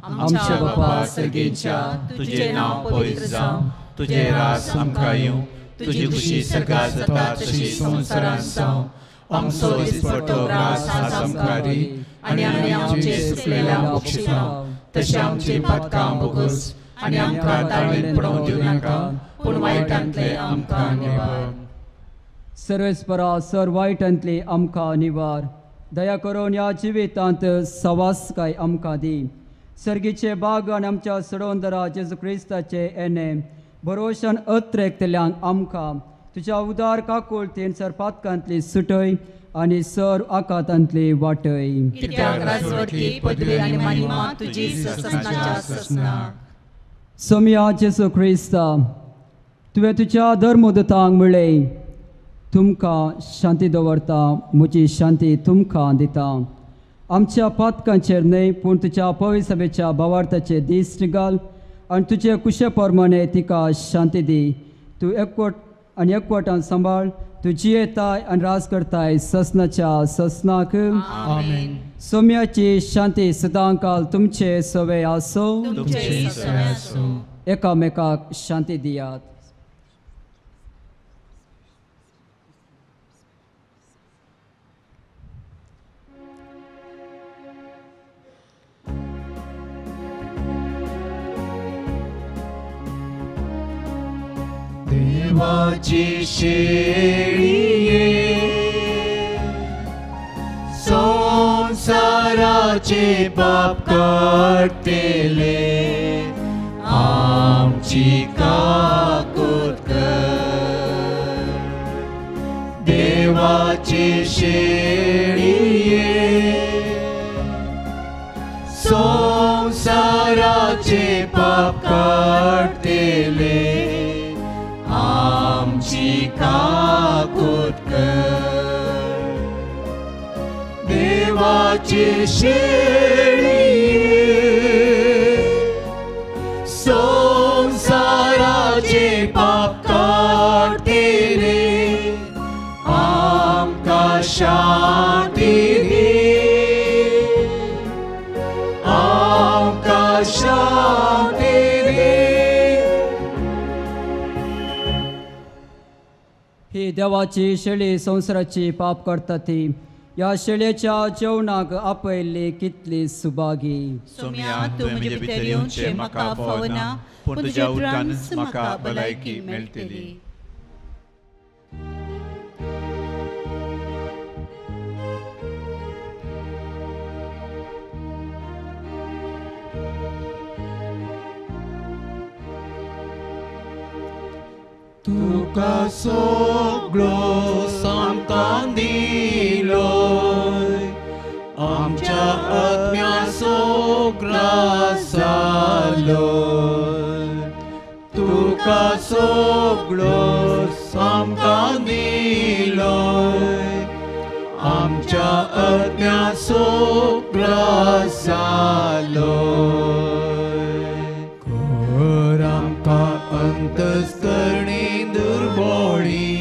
आमच्या बापा सर्गेच्या तुझे नाव पवित्र जावं, तुझे राज आमकां येवं, तुजी खुशी सगळ्या जाता तशी संवसारांत जावं. आमचो दिसपट्टो ग्रास आज आमकां दी आनी आमी आमचे सुकलेल्या बक्षिता तशें आमची पातकां बोगस आनी आमकां ताळमेन पडोवंक दिवं नाका, पूण वायटांतले आमकां निवार. सर्वेस्परा सर वायटांतली आमकां निवार. दया करून ह्या जिवितांत सवासकाय आमकां दी. सर्गीचे बाग आनी आमच्या सडोंदरा जेजू क्रिस्ताचे येणे भरोशान अत्रेकतल्यान आमकां तुज्या उदार काकुळतीन सर पातकांतली सुटय आनी सर आकांतांतली वाटय. कित्याक राजवटी पदवी आनी महिमा तुजी ससनाच्या ससना. सोम्या जेजू क्रिस्ता, तुवें तुज्या धर्मदूतांक म्हणलें तुमकां शांती दवरता, म्हजी शांती तुमकां दिता. आमच्या पातकांचेर न्हय पूण तुज्या पवित्र सभेच्या भावार्थाचे दिश्ट घाल आनी तुजे कुशे प्रमाणे तिका शांती दी. तूं एकवटान सांबाळ, तूं जियेताय आनी राज करताय ससनाच्या ससनाक. आमेन. सोम्याची शांती सदांकाल तुमचे सवे आसो. एकामेकाक शांती दियात. देवाची शेळिये संसाराचे पाप काढतेले आमची काकूत कर. देवाची शेळिये संसाराचे पाप काढतेले आमची काकूत कर. देवाची शेळिये संसाराचे पाप काढतेले आमकां शांती दी. आमकां शांती दी. ही देवाची शेळी संवसाराची पाप करता ती. ह्या शेळयेच्या जेवणाक आपयल्ली कितली सुभागी. सोम्या तूं म्हजे भितर येवचें म्हाका फावना, पूण तुज्या उदकान म्हाका भलायकी मेळटली. तुका सगळो आमकां दिलोय, आमच्या आत्म्याचो ग्रास जालोय. तुका सगळो आमकां दिलोय, आमच्या आत्म्याचो ग्रास जालोय. कर आमकां अंतस्करणी दुर्बोळी,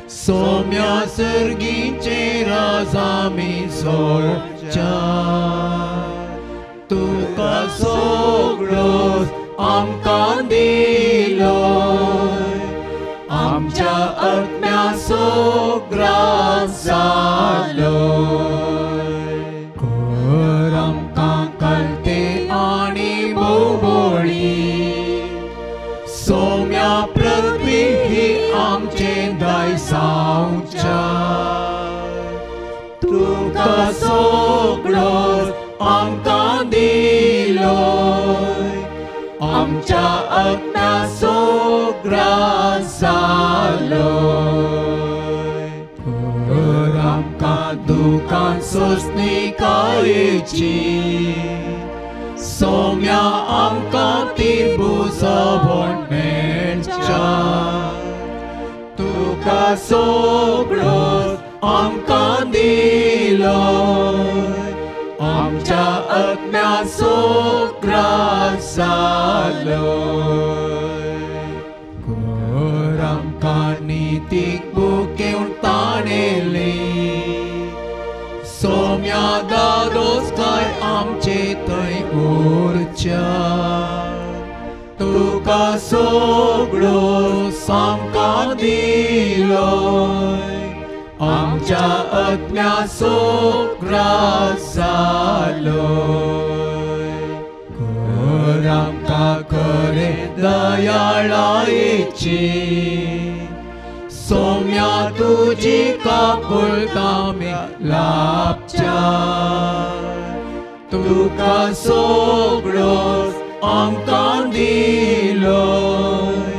सोम्या सर्गीचे राज आमी सोडच्या. तुका सगळो आमकां दिलोय, आमच्या आत्म्याचो ग्रास जालोय. कर आमकां कळते आनी बोबोळी, सोम्या पृथ्वी ही आमचे दायसांवच्या. तुका सगळो आमकां दिलोय, आमच्या आत्म्याचो ग्रास जालोय. कर आमकां दुखांत सोंसणी कायेची, सोम्या आमकां ती बुजवण मेळच्या. तुका सगळो आमकां दिलोय, आमच्या आत्म्याचो ग्रास जालोय कर आमकां नितीक बुकेवून ताणेली सोम्या दादोस काय आमचे थंय उरच्या तुका सगळो आमकां दिलोय आमच्या आत्म्याचो ग्रास जालोय कर आमकां खरें दयाळायेची सोम्या तुजी काकुळटामे लाभच्या तुका सगळो आमकां दिलोय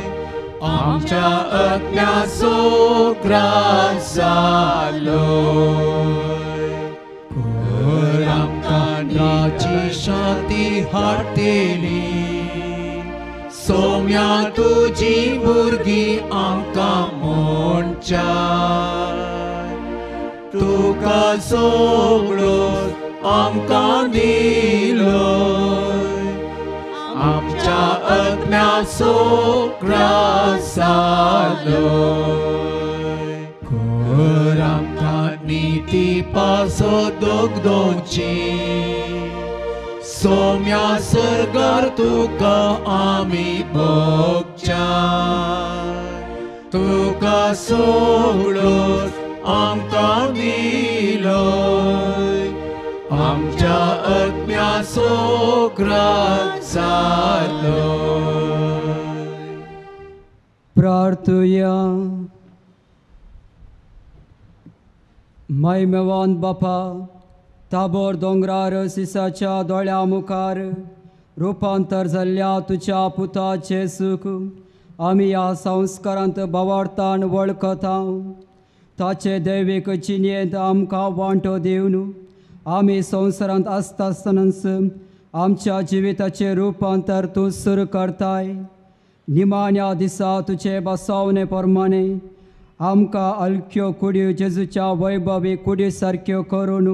आमच्या आत्म्याचो ग्रास जालोय कर आमकां राची शांती हाडटेली सोम्या तुजी भुरगीं आमकां म्हणच्या तुका सगळो आमकां दिलोय आमच्या आत्म्याचो ग्रास जालोय कर आमकां निती पासो दोगदोची सोम्या सरकार तुका आमी भोगच्या तुका सगळो आमकां दिलोय आमच्या आत्म्याचो ग्रास जालोय प्रार्थुया मैमेवान बापा ताबोर दोंगरार सिसाच्या दोळ्या मुखार रुपांतर जाल्ल्या तुज्या पुताचे सुख आमी ह्या संस्कारांत भावार्थान वळखता ताचे दैवीक चिन्येंत आमकां वांटो दिवन आमी संवसारांत आसता आसतनाच आमच्या जिविताचे रुपांतर तूं सुरू करताय निमाण्या दिसा तुजे बसवणे प्रमाणे आमकां हलक्यो कुडयो जेजूच्या वैभवी कुडी सारक्यो करून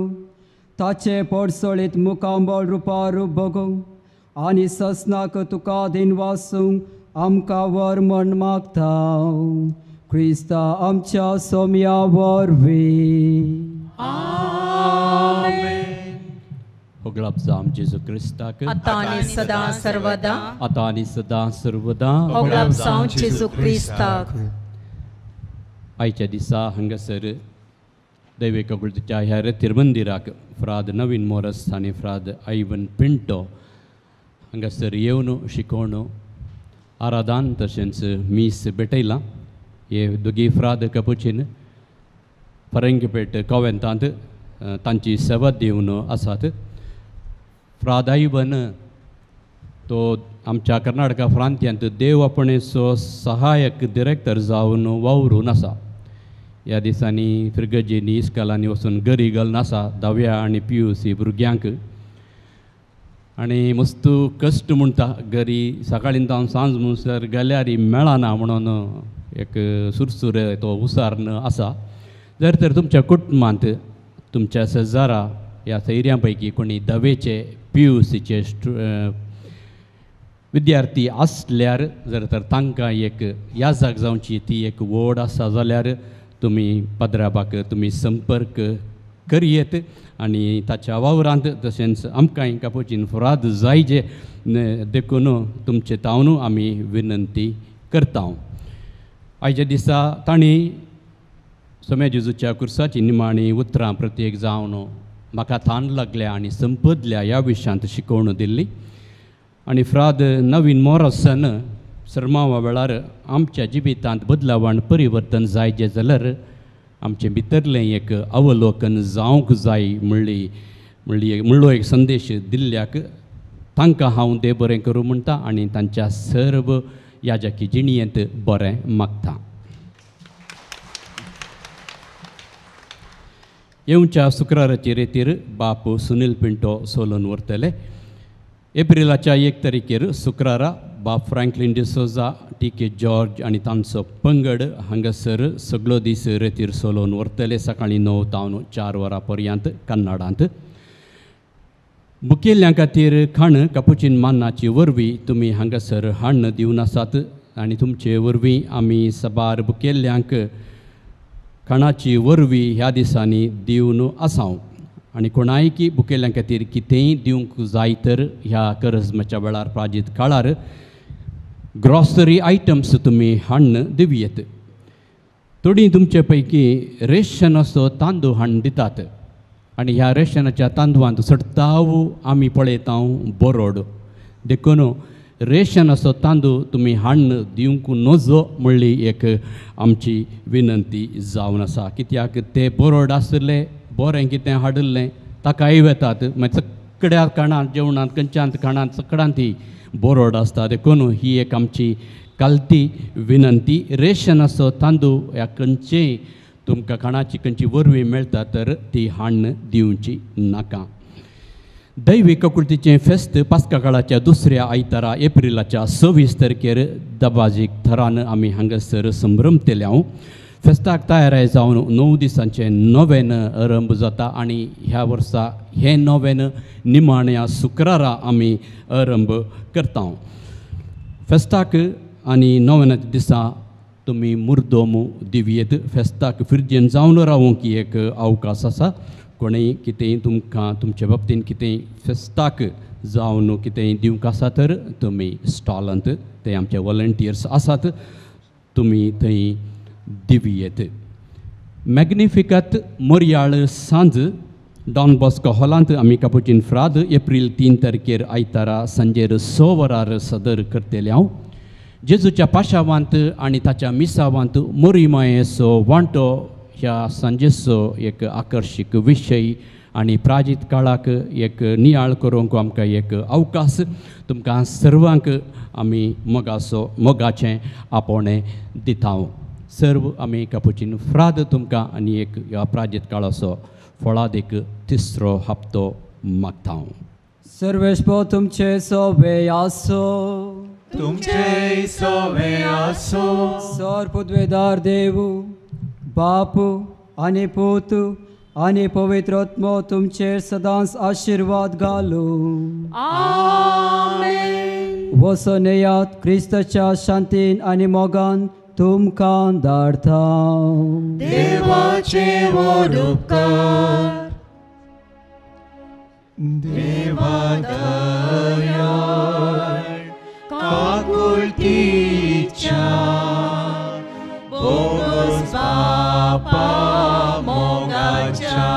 ताचे पडसळीत मुखांबळ रुपार बगूंक आनी ससनाक तुका दिन वासूंक आमकां वर म्हण मागता क्रिस्ता आमच्या सोम्या वरवीं होगळाप जाम जेजू क्रिस्ताक आता आणि सदा सर्वदा आता आणि सदा सर्वदा होगळाप जावं जेजू क्रिस्ताक आयच्या दिसा हांगासर दैविक कुळच्या ह्या तिरुमंदिराक फ्राद नवीन मोरस आनी फ्राद आयवन पिंटो हांगासर येवन शिकोवन आराधन तशेंच मीस भेटयलां हे दोगी फ्राद कपुचीन फरंगपेट कॉवेंतांत तांची सेवा दिवन आसात फ्राद आयवन तो आमच्या कर्नाटका प्रांत्यांत देव आपणेचो सहायक डिरेक्टर जावन वावरून आसा ह्या दिसांनी फ्रिगजींनी इस्कॉलांनी वचून गरी घालून आसा 10वी आनी PUC भुरग्यांक आनी मस्त कश्ट म्हणटा गरी सकाळीं जावन सांज म्हणसर गेल्यार मेळना म्हणून एक सुरसुर तो उसारण आसा जर तर तुमच्या कुटुंबांत तुमच्या शेजारा ह्या सैऱ्यां पैकी कोणी 10वेचे PUCचे विद्यार्थी आसल्यार जर तर तांकां एक याजाक जावची ती एक वोड आसा जाल्यार तुमी पदराबाक तुमी संपर्क करियेत आनी ताच्या वावरांत तशेंच आमकांय कापोचीन फ्राद जायजे देखून तुमचे तावन आमी विनंती करता आयच्या दिसा तांणी सोम्या जेजूच्या कुर्साची निमाणी उतरां प्रत्येक जावन म्हाका थान लागल्या आनी संपदल्या ह्या विशयांत शिकोवण दिल्ली आनी फ्राद नवीन मोरसन सरमावा वेळार आमच्या जिवितांत बदलावण परिवर्तन जायचें जाल्यार आमचे भितरलें एक अवलोकन जावंक जाय म्हणलो एक संदेश दिल्ल्याक तांकां हांव देव बरें करूं म्हणटा आनी तांच्या सर्व याजकी जिणयेंत बरें मागता येवच्या शुक्राराचे रेतीर बाप सुनील पिंटो सोलून व्हरतले एप्रिलाच्या 1 तारखेर शुक्रारा बाप फ्रँकलिन डिसोजा टी.के. जॉर्ज आनी तांचो पंगड हांगासर सगळो दीस रेतीर सोलोवन व्हरतले सकाळीं 9 तावन 4 वरां पर्यंत कन्नडांत मुखेल्ल्यां खातीर खाण कापुचीन मान्नाची वरवीं तुमी हांगासर हाडून दिवन आसात आनी तुमचे वरवीं आमी सबार मुखेल्ल्यांक खाणाची वरवीं ह्या दिसांनी दिवन आसांव आनी कोणायकी मुखेल्ल्यां खातीर कितेंय दिवंक जाय तर ह्या करजमेच्या वेळार प्राजीत काळार ग्रॉसरी आयटम्स तुमी हाडून दिवयेत. थोडीं तुमचे पैकी रेशन असो तांदूळ हाडून दितात आनी ह्या रेशनाच्या तांदूळांत सडताव आमी पळयता बरोड देखून रेशन असो तांदूळ तुमी हाडून दिवंक नजो म्हणली एक आमची विनंती जावन आसा. कित्याक ते बरोड आसले बरें कितें हाडिल्लें ताकाय वेतात मागीर चकड्या खाणांत जेवणांत खंयच्यात खाणांत चकडांत ही बरोड आसता. देखून ही एक आमची कालती विनंती. रेशन असो तांदूळ ह्या खंयचेय तुमकां खाणाची खंयची वरवीं मेळटा तर ती हाडून दिवची नाका. दैवी ककुळतीचें फेस्त पास्का काळाच्या दुसऱ्या आयतारा एप्रिलाच्या 26 तारखेर दबाजीक थरान आमी हांगासर संभ्रमतेल्या. फेस्ताक तयार जावन 9 दिसांचें नोवेन आरंभ जाता आनी ह्या वर्सा हें नोवेन निमाण्या शुक्रारा आमी आरंभ करता. फेस्ताक आनी नोवेनाच्या दिसा तुमी मुर्दोम दिवयेत. फेस्ताक फिरजेन जावन रावूंक एक अवकाश आसा. कोणेंय कितेंय तुमकां तुमचे बाबतीन कितेंय फेस्ताक जावन कितेंय दिवंक आसा तर तुमी स्टॉलांत ते आमचे वॉलंटियर्स आसात तुमी थंय दिवयेत. मॅग्निफिकत मोरयाळ सांज डॉन बॉस्को हॉलांत आमी कापुचीन फ्राद एप्रील 3 तारखेर आयतारा सांजेर 6 वरार सदर करतल्या. जेजूच्या पाशावांत आनी ताच्या मिसावांत मोरीमायेचो वांटो ह्या सांजेचो एक आकर्शीक विशय आनी प्राजीत काळाक एक नियाळ करूंक आमकां एक अवकाश. तुमकां सर्वांक आमी मोगाचें आपोवणें दिता. सर्व आमी कापुचीन फ्राद तुमकां आनी एक ह्या प्राजीत काळाचो फळाद एक तिसरो हप्तो मागता. सर्वेस्पो तुमचे सोबे आसो. तुमचे सोबे आसो. सर पुद्वेदार देवू बापू आनी पूत आनी पवित्रोत्मो तुमचेर सदांच आशिर्वाद घालू. आमेन. वचून येयात क्रिस्ताच्या शांतीन आनी मोगान तुमकां धाडटा. देवाचे व्हड उपकार. देवा दयाळ काकुळतीच्या बोगस बापा मोगाच्या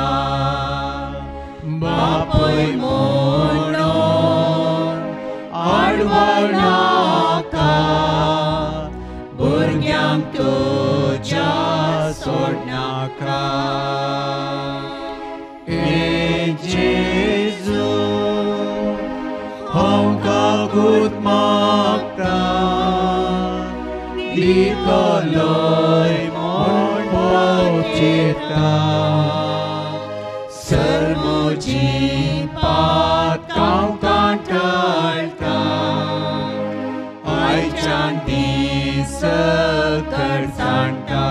बापय म्हणून आडवळ नाका भुरग्यांक तुज्या सोडनाका. ए जेजू हांव कागूद मागता दितलोय म्हूण पोवचेता. सर म्हजी पात हांव कांटाळटा आयच्यान दीस करसाणटा.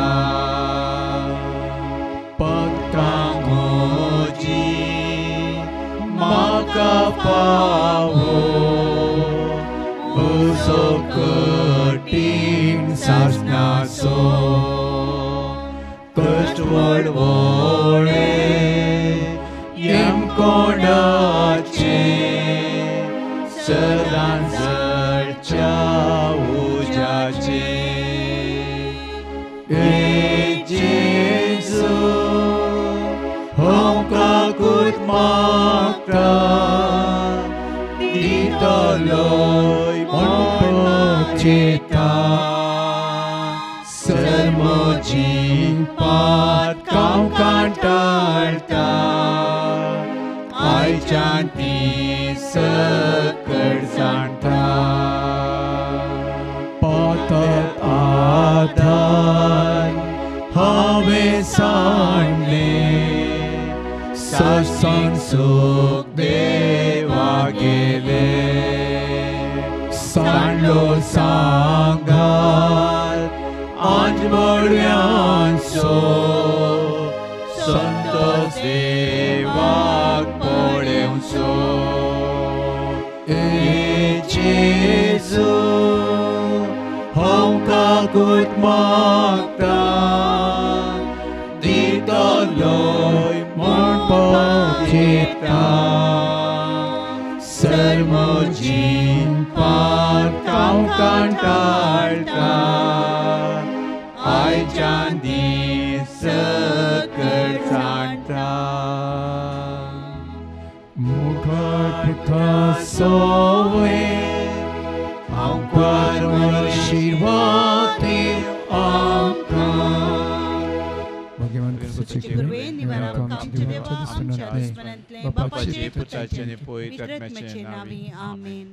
पदकां म्हजी म्हाका पावो उजो कठीण सासनाचो कश्टवड वळे येमकोणाचे सदां जळच्या उज्याचे. ए जेजू हांव काकूत मागता दितलोय म्हूण पोवचेता. सर म्हजी पात हांव कांटाळटा आयच्यान ती सकट जाणटा. पातळ आदार हांवें सांडले सत्संग सुख देवा गेले. सांडलो सांगाल आंजबड्यांचो संतोष देवाक पळेवचो. काकूट मागता दितलोय म्हूण पळयता सर्मोजीन पात हांव कांटाळटा आयच्यान दीस सकट जाणटा मुखार सोवे हांव परमेश्वर आमकां भगवान कृपेचे गुरवे निवारक आमचे देवा आमच्या आत्म्यांतले बापाचे पुत्राचे आणि पवित्र आत्म्याचे नावे आमेन.